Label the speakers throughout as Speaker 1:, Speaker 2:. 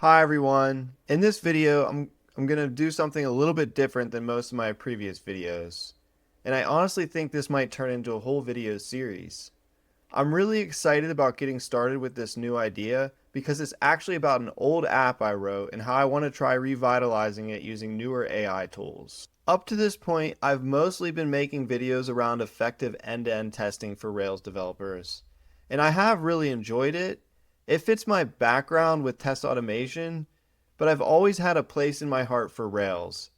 Speaker 1: Hi everyone. In this video, I'm going to do something a little bit different than most of my previous videos. And I honestly think this might turn into a whole video series. I'm really excited about getting started with this new idea because it's actually about an old app I wrote and how I want to try revitalizing it using newer AI tools. Up to this point, I've mostly been making videos around effective end-to-end testing for Rails developers. And I have really enjoyed it. It fits my background with test automation, but I've always had a place in my heart for Rails.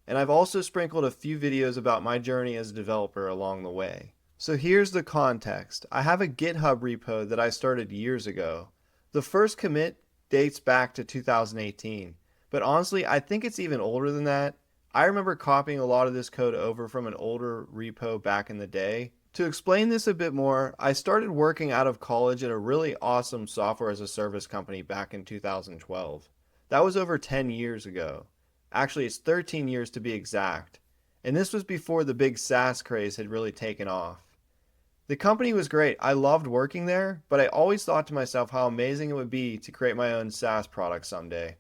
Speaker 1: And I've also sprinkled a few videos about my journey as a developer along the way. So here's the context. I have a GitHub repo that I started years ago. The first commit dates back to 2018, but honestly, I think it's even older than that. I remember copying a lot of this code over from an older repo back in the day. To explain this a bit more, I started working out of college at a really awesome software as a service company back in 2012. That was over 10 years ago. Actually, it's 13 years to be exact. And this was before the big SaaS craze had really taken off. The company was great. I loved working there, but I always thought to myself how amazing it would be to create my own SaaS product someday.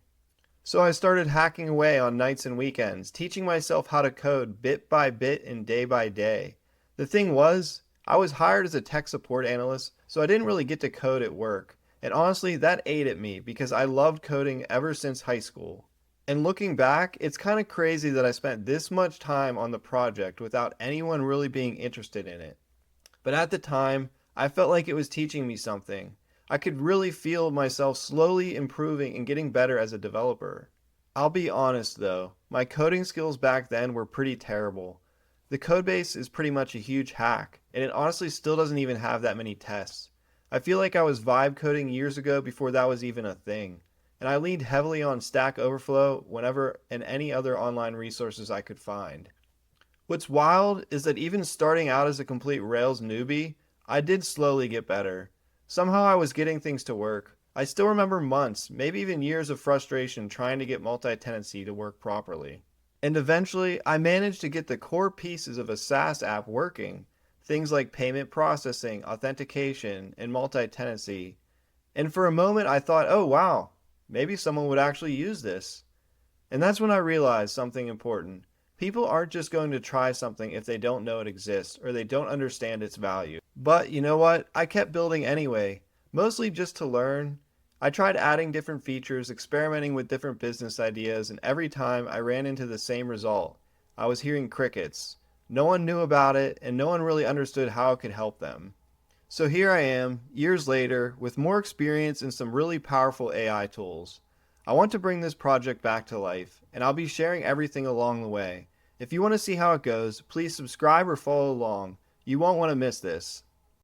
Speaker 1: So I started hacking away on nights and weekends, teaching myself how to code bit by bit and day by day. The thing was, I was hired as a tech support analyst, so I didn't really get to code at work. And honestly, that ate at me because I loved coding ever since high school. And looking back, it's kind of crazy that I spent this much time on the project without anyone really being interested in it. But at the time, I felt like it was teaching me something. I could really feel myself slowly improving and getting better as a developer. I'll be honest though, my coding skills back then were pretty terrible. The codebase is pretty much a huge hack, and it honestly still doesn't even have that many tests. I feel like I was vibe coding years ago before that was even a thing, and I leaned heavily on Stack Overflow whenever and any other online resources I could find. What's wild is that even starting out as a complete Rails newbie, I did slowly get better. Somehow I was getting things to work. I still remember months, maybe even years of frustration trying to get multi-tenancy to work properly. And eventually, I managed to get the core pieces of a SaaS app working. Things like payment processing, authentication, and multi-tenancy. And for a moment I thought, oh wow, maybe someone would actually use this. And that's when I realized something important. People aren't just going to try something if they don't know it exists or they don't understand its value. But you know what? I kept building anyway, mostly just to learn. I tried adding different features, experimenting with different business ideas, and every time I ran into the same result. I was hearing crickets. No one knew about it, and no one really understood how it could help them. So here I am, years later, with more experience and some really powerful AI tools. I want to bring this project back to life, and I'll be sharing everything along the way. If you want to see how it goes, please subscribe or follow along. You won't want to miss this.